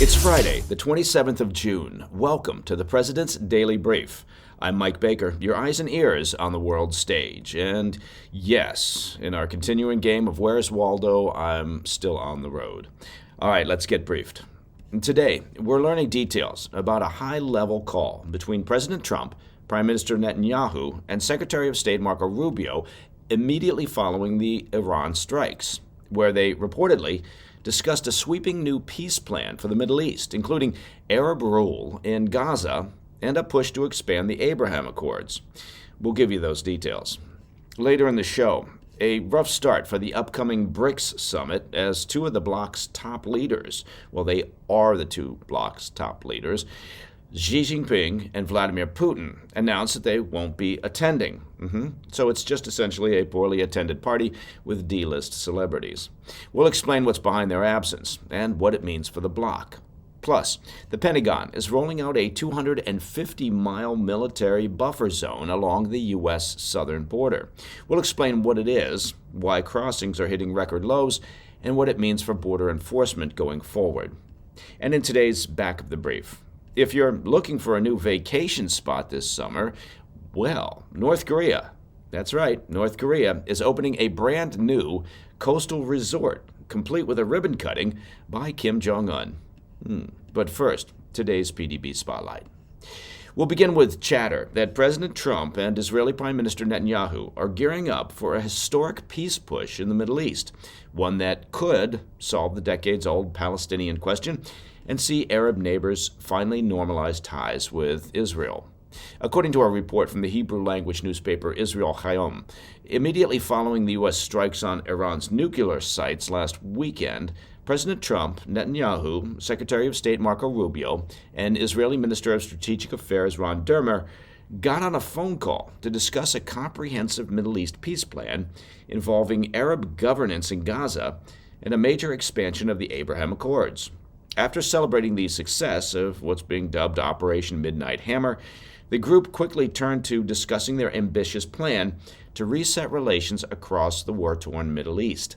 It's Friday, the 27th of June. Welcome to the President's Daily Brief. I'm Mike Baker, your eyes and ears on the world stage. And yes, in our continuing game of Where's Waldo, I'm still on the road. All right, let's get briefed. Today, we're learning details about a high-level call between President Trump, Prime Minister Netanyahu, and Secretary of State Marco Rubio immediately following the Iran strikes, where they reportedly discussed a sweeping new peace plan for the Middle East, including Arab rule in Gaza and a push to expand the Abraham Accords. We'll give you those details. Later in the show, a rough start for the upcoming BRICS summit as two of the bloc's top leaders, well, they are the two bloc's top leaders, Xi Jinping and Vladimir Putin, announced that they won't be attending. So it's just essentially a poorly attended party with D-list celebrities. We'll explain what's behind their absence and what it means for the bloc. Plus, the Pentagon is rolling out a 250-mile military buffer zone along the U.S. southern border. We'll explain what it is, why crossings are hitting record lows, and what it means for border enforcement going forward. And in today's Back of the Brief, if you're looking for a new vacation spot this summer, well, North Korea. That's right, North Korea is opening a brand new coastal resort, complete with a ribbon cutting by Kim Jong Un. But first, today's PDB Spotlight. We'll begin with chatter that President Trump and Israeli Prime Minister Netanyahu are gearing up for a historic peace push in the Middle East, one that could solve the decades-old Palestinian question and see Arab neighbors finally normalize ties with Israel. According to a report from the Hebrew-language newspaper Israel Hayom, immediately following the U.S. strikes on Iran's nuclear sites last weekend, President Trump, Netanyahu, Secretary of State Marco Rubio, and Israeli Minister of Strategic Affairs Ron Dermer got on a phone call to discuss a comprehensive Middle East peace plan involving Arab governance in Gaza and a major expansion of the Abraham Accords. After celebrating the success of what's being dubbed Operation Midnight Hammer, the group quickly turned to discussing their ambitious plan to reset relations across the war-torn Middle East.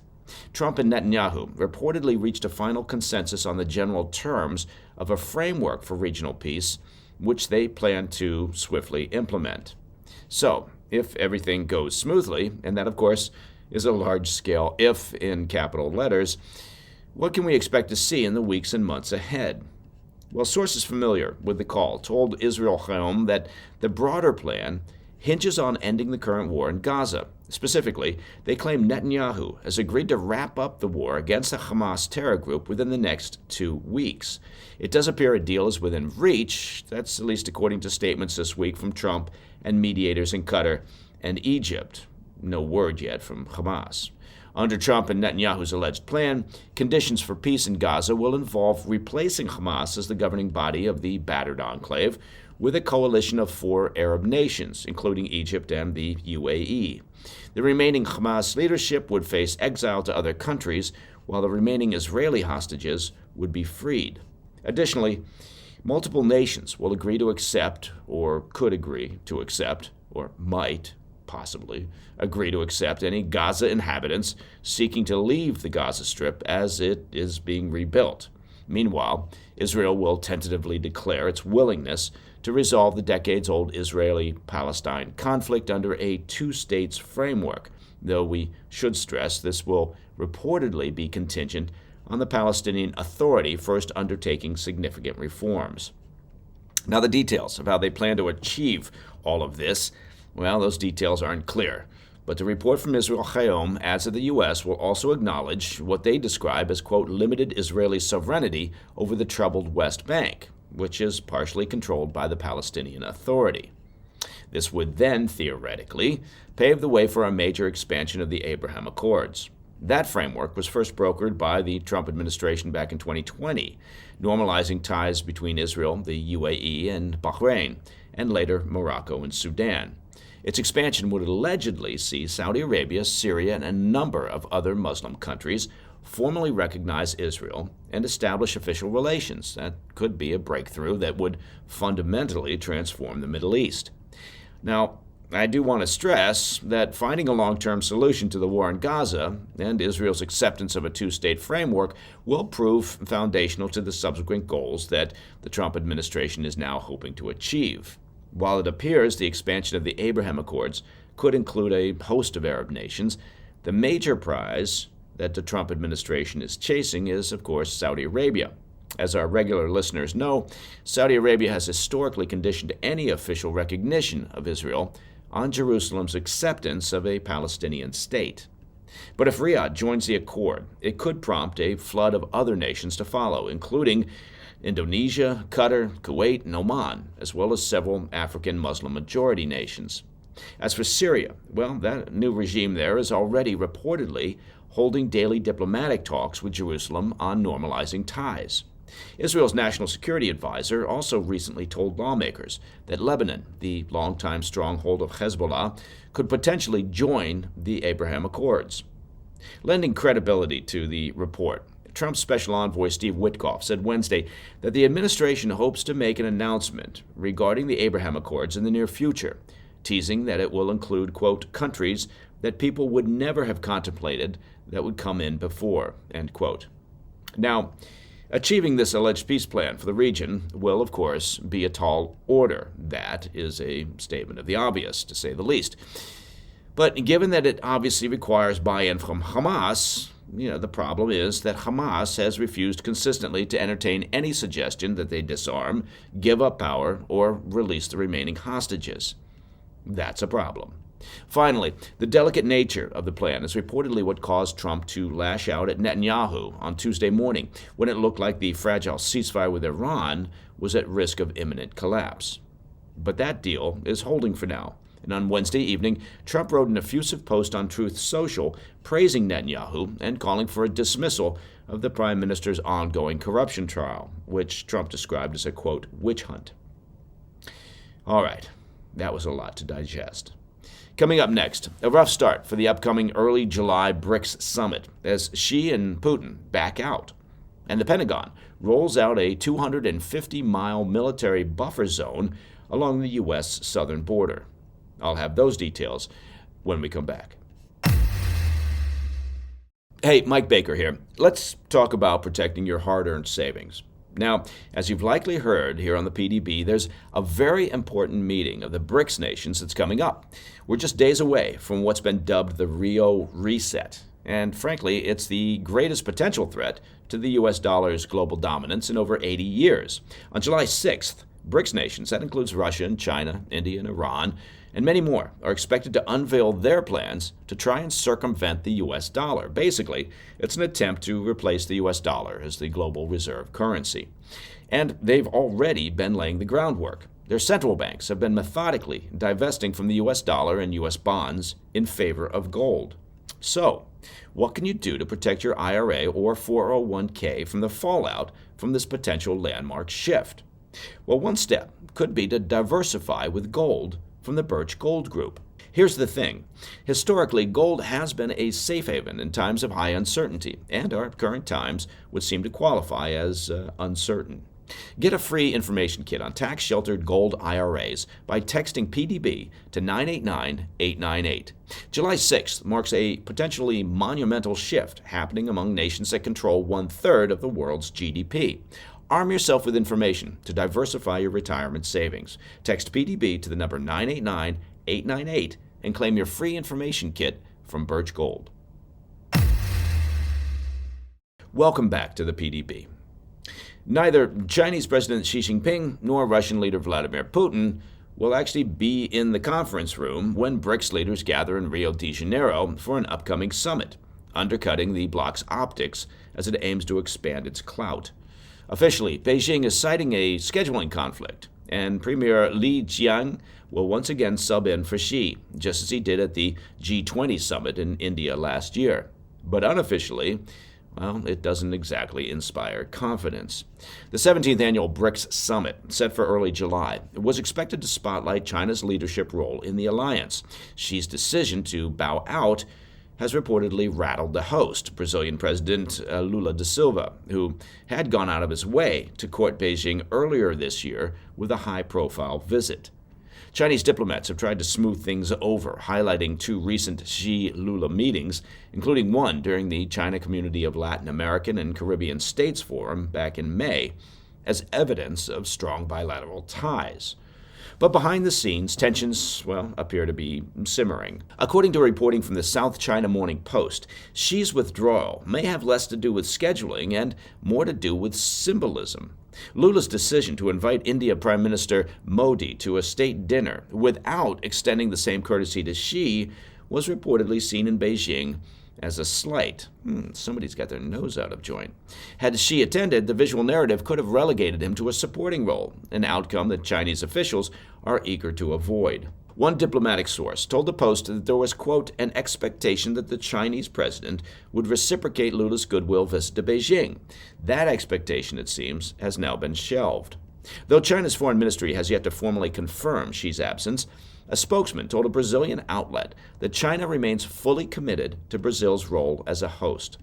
Trump and Netanyahu reportedly reached a final consensus on the general terms of a framework for regional peace, which they plan to swiftly implement. So, if everything goes smoothly, and that, of course, is a large-scale if in capital letters, what can we expect to see in the weeks and months ahead? Well, sources familiar with the call told Israel Hayom that the broader plan hinges on ending the current war in Gaza. Specifically, they claim Netanyahu has agreed to wrap up the war against the Hamas terror group within the next 2 weeks. It does appear a deal is within reach. That's at least according to statements this week from Trump and mediators in Qatar and Egypt. No word yet from Hamas. Under Trump and Netanyahu's alleged plan, conditions for peace in Gaza will involve replacing Hamas as the governing body of the battered enclave with a coalition of 4 Arab nations, including Egypt and the UAE. The remaining Hamas leadership would face exile to other countries, while the remaining Israeli hostages would be freed. Additionally, multiple nations will agree to accept, or could agree to accept, or might possibly agree to accept any Gaza inhabitants seeking to leave the Gaza Strip as it is being rebuilt. Meanwhile, Israel will tentatively declare its willingness to resolve the decades-old Israeli-Palestine conflict under a two-states framework, though we should stress this will reportedly be contingent on the Palestinian Authority first undertaking significant reforms. Now, the details of how they plan to achieve all of this, well, those details aren't clear. But the report from Israel Hayom adds that the U.S. will also acknowledge what they describe as, quote, limited Israeli sovereignty over the troubled West Bank, which is partially controlled by the Palestinian Authority. This would then, theoretically, pave the way for a major expansion of the Abraham Accords. That framework was first brokered by the Trump administration back in 2020, normalizing ties between Israel, the UAE, and Bahrain, and later Morocco and Sudan. Its expansion would allegedly see Saudi Arabia, Syria, and a number of other Muslim countries formally recognize Israel and establish official relations. That could be a breakthrough that would fundamentally transform the Middle East. Now, I do want to stress that finding a long-term solution to the war in Gaza and Israel's acceptance of a two-state framework will prove foundational to the subsequent goals that the Trump administration is now hoping to achieve. While it appears the expansion of the Abraham Accords could include a host of Arab nations, the major prize that the Trump administration is chasing is, of course, Saudi Arabia. As our regular listeners know, Saudi Arabia has historically conditioned any official recognition of Israel on Jerusalem's acceptance of a Palestinian state. But if Riyadh joins the accord, it could prompt a flood of other nations to follow, including Indonesia, Qatar, Kuwait, and Oman, as well as several African Muslim-majority nations. As for Syria, well, that new regime there is already reportedly holding daily diplomatic talks with Jerusalem on normalizing ties. Israel's national security advisor also recently told lawmakers that Lebanon, the longtime stronghold of Hezbollah, could potentially join the Abraham Accords. Lending credibility to the report, Trump's special envoy Steve Witkoff said Wednesday that the administration hopes to make an announcement regarding the Abraham Accords in the near future, teasing that it will include, quote, countries that people would never have contemplated that would come in before, end quote. Now, achieving this alleged peace plan for the region will, of course, be a tall order. That is a statement of the obvious, to say the least. But given that it obviously requires buy-in from Hamas, the problem is that Hamas has refused consistently to entertain any suggestion that they disarm, give up power, or release the remaining hostages. That's a problem. Finally, the delicate nature of the plan is reportedly what caused Trump to lash out at Netanyahu on Tuesday morning when it looked like the fragile ceasefire with Iran was at risk of imminent collapse. But that deal is holding for now. And on Wednesday evening, Trump wrote an effusive post on Truth Social praising Netanyahu and calling for a dismissal of the prime minister's ongoing corruption trial, which Trump described as a, quote, witch hunt. All right, that was a lot to digest. Coming up next, a rough start for the upcoming early July BRICS summit as Xi and Putin back out. And the Pentagon rolls out a 250-mile military buffer zone along the U.S. southern border. I'll have those details when we come back. Hey, Mike Baker here. Let's talk about protecting your hard-earned savings. Now, as you've likely heard here on the PDB, there's a very important meeting of the BRICS nations that's coming up. We're just days away from what's been dubbed the Rio Reset. And frankly, it's the greatest potential threat to the U.S. dollar's global dominance in over 80 years. On July 6th, BRICS nations, that includes Russia and China, India and Iran, and many more, are expected to unveil their plans to try and circumvent the U.S. dollar. Basically, it's an attempt to replace the U.S. dollar as the global reserve currency. And they've already been laying the groundwork. Their central banks have been methodically divesting from the U.S. dollar and U.S. bonds in favor of gold. So, what can you do to protect your IRA or 401k from the fallout from this potential landmark shift? Well, one step could be to diversify with gold from the Birch Gold Group. Here's the thing. Historically, gold has been a safe haven in times of high uncertainty, and our current times would seem to qualify as uncertain. Get a free information kit on tax-sheltered gold IRAs by texting PDB to 989-898. July 6th marks a potentially monumental shift happening among nations that control one-third of the world's GDP. Arm yourself with information to diversify your retirement savings. Text PDB to the number 989-898 and claim your free information kit from Birch Gold. Welcome back to the PDB. Neither Chinese President Xi Jinping nor Russian leader Vladimir Putin will actually be in the conference room when BRICS leaders gather in Rio de Janeiro for an upcoming summit, undercutting the bloc's optics as it aims to expand its clout. Officially, Beijing is citing a scheduling conflict, and Premier Li Qiang will once again sub in for Xi, just as he did at the G20 summit in India last year. But unofficially, well, it doesn't exactly inspire confidence. The 17th annual BRICS summit, set for early July, was expected to spotlight China's leadership role in the alliance. Xi's decision to bow out has reportedly rattled the host, Brazilian President Lula da Silva, who had gone out of his way to court Beijing earlier this year with a high-profile visit. Chinese diplomats have tried to smooth things over, highlighting two recent Xi-Lula meetings, including one during the China Community of Latin American and Caribbean States Forum back in May, as evidence of strong bilateral ties. But behind the scenes, tensions, appear to be simmering. According to reporting from the South China Morning Post, Xi's withdrawal may have less to do with scheduling and more to do with symbolism. Lula's decision to invite India Prime Minister Modi to a state dinner without extending the same courtesy to Xi was reportedly seen in Beijing as a slight. Somebody's got their nose out of joint. Had Xi attended, the visual narrative could have relegated him to a supporting role, an outcome that Chinese officials are eager to avoid. One diplomatic source told the Post that there was, quote, an expectation that the Chinese president would reciprocate Lula's goodwill visit to Beijing. That expectation, it seems, has now been shelved. Though China's foreign ministry has yet to formally confirm Xi's absence, a spokesman told a Brazilian outlet that China remains fully committed to Brazil's role as a host.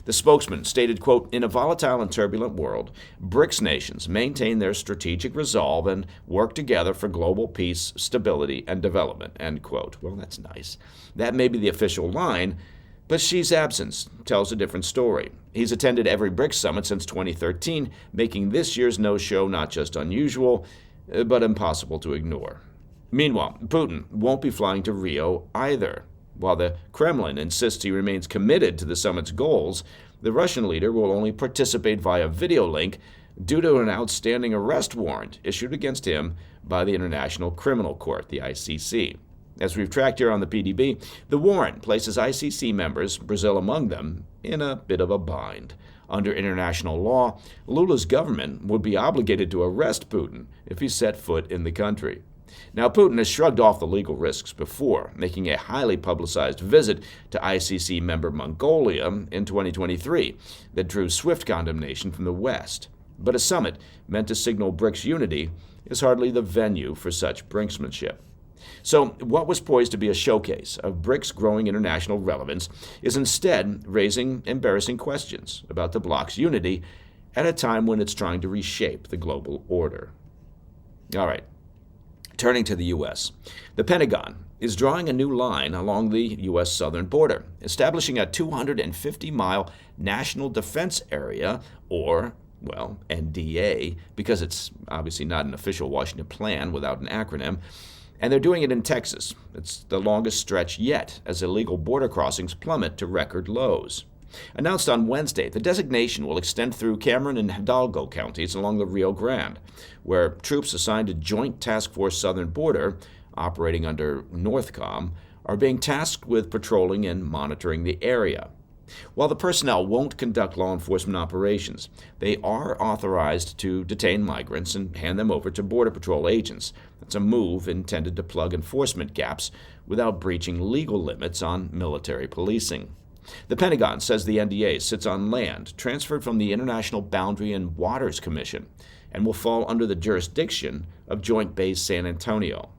The spokesman stated, quote, in a volatile and turbulent world, BRICS nations maintain their strategic resolve and work together for global peace, stability, and development, end quote. Well, that's nice. That may be the official line, but Xi's absence tells a different story. He's attended every BRICS summit since 2013, making this year's no-show not just unusual, but impossible to ignore. Meanwhile, Putin won't be flying to Rio either. While the Kremlin insists he remains committed to the summit's goals, the Russian leader will only participate via video link due to an outstanding arrest warrant issued against him by the International Criminal Court, the ICC. As we've tracked here on the PDB, the warrant places ICC members, Brazil among them, in a bit of a bind. Under international law, Lula's government would be obligated to arrest Putin if he set foot in the country. Now, Putin has shrugged off the legal risks before, making a highly publicized visit to ICC member Mongolia in 2023 that drew swift condemnation from the West. But a summit meant to signal BRICS unity is hardly the venue for such brinksmanship. So what was poised to be a showcase of BRICS' growing international relevance is instead raising embarrassing questions about the bloc's unity at a time when it's trying to reshape the global order. All right. Turning to the U.S., the Pentagon is drawing a new line along the U.S. southern border, establishing a 250-mile National Defense Area, or, NDA, because it's obviously not an official Washington plan without an acronym, and they're doing it in Texas. It's the longest stretch yet, as illegal border crossings plummet to record lows. Announced on Wednesday, the designation will extend through Cameron and Hidalgo counties along the Rio Grande, where troops assigned to Joint Task Force Southern Border, operating under NORTHCOM, are being tasked with patrolling and monitoring the area. While the personnel won't conduct law enforcement operations, they are authorized to detain migrants and hand them over to Border Patrol agents. That's a move intended to plug enforcement gaps without breaching legal limits on military policing. The Pentagon says the NDA sits on land transferred from the International Boundary and Waters Commission and will fall under the jurisdiction of Joint Base San Antonio.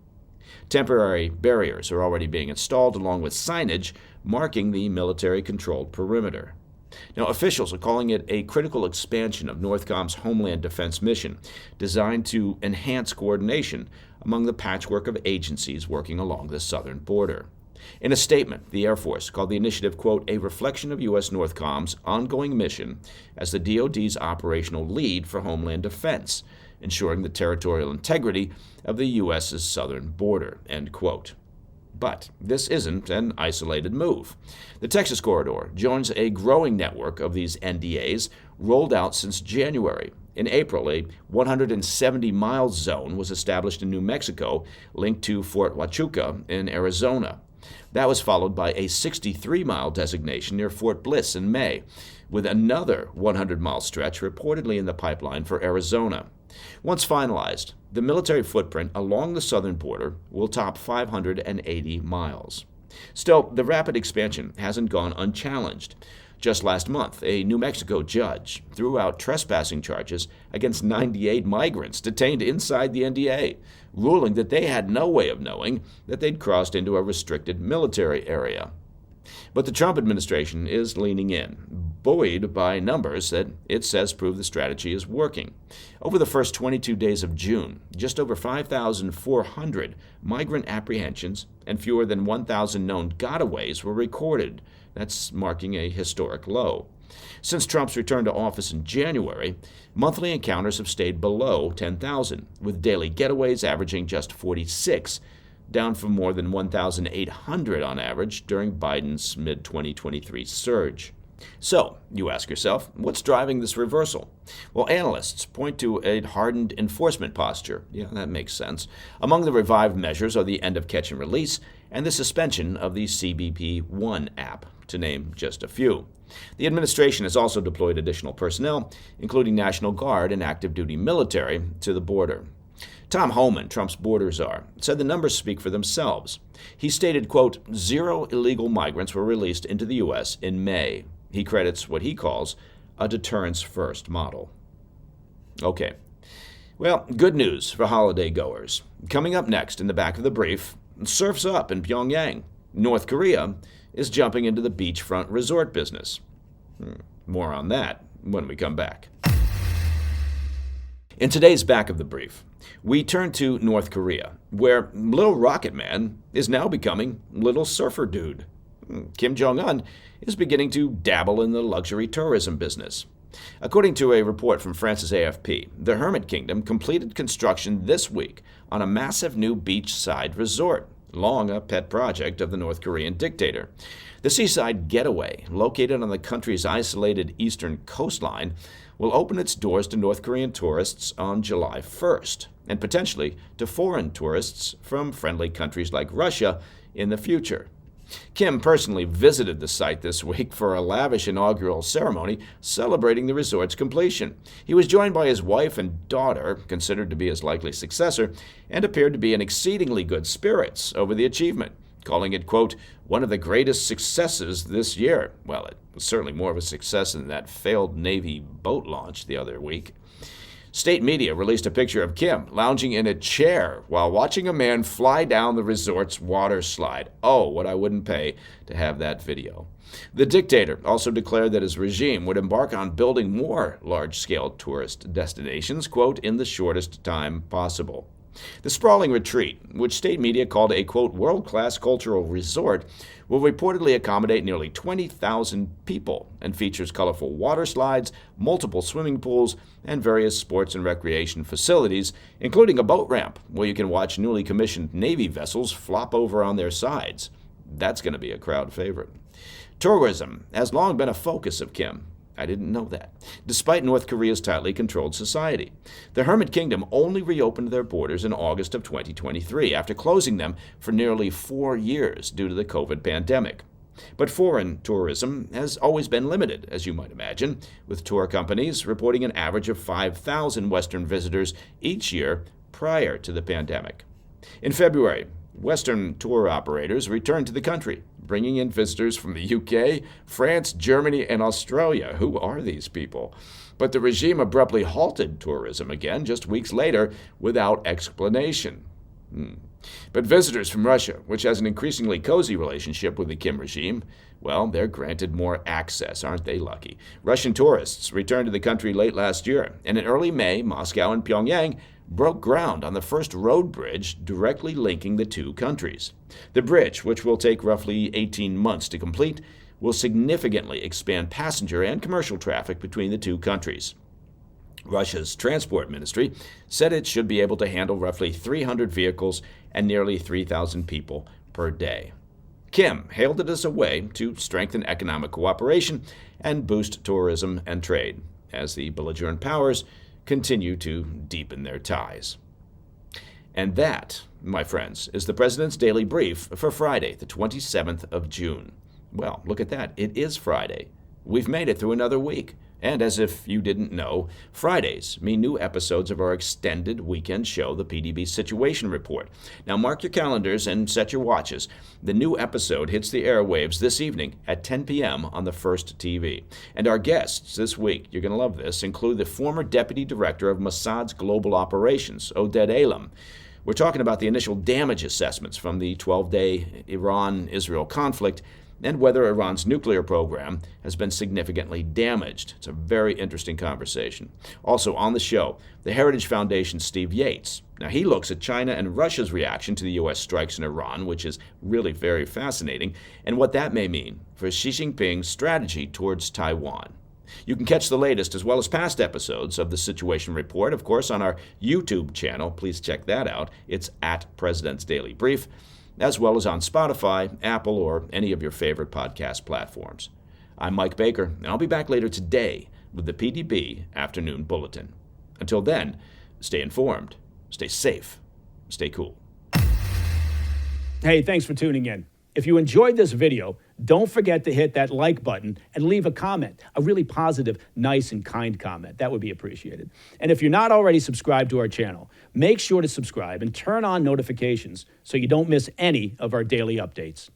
Temporary barriers are already being installed along with signage marking the military-controlled perimeter. Now, officials are calling it a critical expansion of NORTHCOM's Homeland Defense mission, designed to enhance coordination among the patchwork of agencies working along the southern border. In a statement, the Air Force called the initiative, quote, a reflection of U.S. NORTHCOM's ongoing mission as the DoD's operational lead for Homeland Defense, ensuring the territorial integrity of the U.S.'s southern border, end quote. But this isn't an isolated move. The Texas corridor joins a growing network of these NDAs rolled out since January. In April, a 170-mile zone was established in New Mexico, linked to Fort Huachuca in Arizona. That was followed by a 63-mile designation near Fort Bliss in May, with another 100-mile stretch reportedly in the pipeline for Arizona. Once finalized, the military footprint along the southern border will top 580 miles. Still, the rapid expansion hasn't gone unchallenged. Just last month, a New Mexico judge threw out trespassing charges against 98 migrants detained inside the NDA, ruling that they had no way of knowing that they'd crossed into a restricted military area. But the Trump administration is leaning in. buoyed by numbers that it says prove the strategy is working. Over the first 22 days of June, just over 5,400 migrant apprehensions and fewer than 1,000 known gotaways were recorded. That's marking a historic low. Since Trump's return to office in January, monthly encounters have stayed below 10,000, with daily getaways averaging just 46, down from more than 1,800 on average during Biden's mid-2023 surge. So, you ask yourself, what's driving this reversal? Well, analysts point to a hardened enforcement posture. Yeah, that makes sense. Among the revived measures are the end of catch and release and the suspension of the CBP-1 app, to name just a few. The administration has also deployed additional personnel, including National Guard and active duty military, to the border. Tom Homan, Trump's border czar, said the numbers speak for themselves. He stated, quote, 0 illegal migrants were released into the U.S. in May. He credits what he calls a deterrence-first model. Okay. Well, good news for holiday goers. Coming up next in the back of the brief, surf's up in Pyongyang. North Korea is jumping into the beachfront resort business. More on that when we come back. In today's back of the brief, we turn to North Korea, where Little Rocket Man is now becoming Little Surfer Dude. Kim Jong Un is beginning to dabble in the luxury tourism business. According to a report from France's AFP, the Hermit Kingdom completed construction this week on a massive new beachside resort, long a pet project of the North Korean dictator. The seaside getaway, located on the country's isolated eastern coastline, will open its doors to North Korean tourists on July 1st, and potentially to foreign tourists from friendly countries like Russia in the future. Kim personally visited the site this week for a lavish inaugural ceremony celebrating the resort's completion. He was joined by his wife and daughter, considered to be his likely successor, and appeared to be in exceedingly good spirits over the achievement, calling it, quote, one of the greatest successes this year. Well, it was certainly more of a success than that failed Navy boat launch the other week. State media released a picture of Kim lounging in a chair while watching a man fly down the resort's water slide. Oh, what I wouldn't pay to have that video. The dictator also declared that his regime would embark on building more large-scale tourist destinations, quote, in the shortest time possible. The sprawling retreat, which state media called a, quote, world-class cultural resort, will reportedly accommodate nearly 20,000 people and features colorful water slides, multiple swimming pools, and various sports and recreation facilities, including a boat ramp where you can watch newly commissioned Navy vessels flop over on their sides. That's going to be a crowd favorite. Tourism has long been a focus of Kim. I didn't know that. Despite North Korea's tightly controlled society, the Hermit Kingdom only reopened their borders in August of 2023 after closing them for nearly 4 years due to the COVID pandemic. But foreign tourism has always been limited, as you might imagine, with tour companies reporting an average of 5,000 Western visitors each year prior to the pandemic. In February, Western tour operators returned to the country, bringing in visitors from the UK, France, Germany, and Australia. Who are these people? But the regime abruptly halted tourism again just weeks later without explanation. But visitors from Russia, which has an increasingly cozy relationship with the Kim regime, well, they're granted more access. Aren't they lucky? Russian tourists returned to the country late last year, and in early May, Moscow and Pyongyang broke ground on the first road bridge directly linking the two countries. The bridge, which will take roughly 18 months to complete, will significantly expand passenger and commercial traffic between the two countries. Russia's transport ministry said it should be able to handle roughly 300 vehicles and nearly 3,000 people per day. Kim hailed it as a way to strengthen economic cooperation and boost tourism and trade, as the belligerent powers continue to deepen their ties. And that, my friends, is the President's Daily Brief for Friday, the 27th of June. Well, look at that. It is Friday. We've made it through another week. And as if you didn't know, Fridays mean new episodes of our extended weekend show, the PDB Situation Report. Now mark your calendars and set your watches. The new episode hits the airwaves this evening at 10 p.m. on the First TV. And our guests this week, you're going to love this, include the former Deputy Director of Mossad's Global Operations, Oded Elam. We're talking about the initial damage assessments from the 12-day Iran-Israel conflict and whether Iran's nuclear program has been significantly damaged. It's a very interesting conversation. Also on the show, the Heritage Foundation's Steve Yates. Now, he looks at China and Russia's reaction to the U.S. strikes in Iran, which is really very fascinating, and what that may mean for Xi Jinping's strategy towards Taiwan. You can catch the latest as well as past episodes of the Situation Report, of course, on our YouTube channel. Please check that out. It's at President's Daily Brief, as well as on Spotify, Apple, or any of your favorite podcast platforms. I'm Mike Baker, and I'll be back later today with the PDB Afternoon Bulletin. Until then, stay informed, stay safe, stay cool. Hey, thanks for tuning in. If you enjoyed this video, don't forget to hit that like button and leave a comment, a really positive, nice, and kind comment. That would be appreciated. And if you're not already subscribed to our channel, make sure to subscribe and turn on notifications so you don't miss any of our daily updates.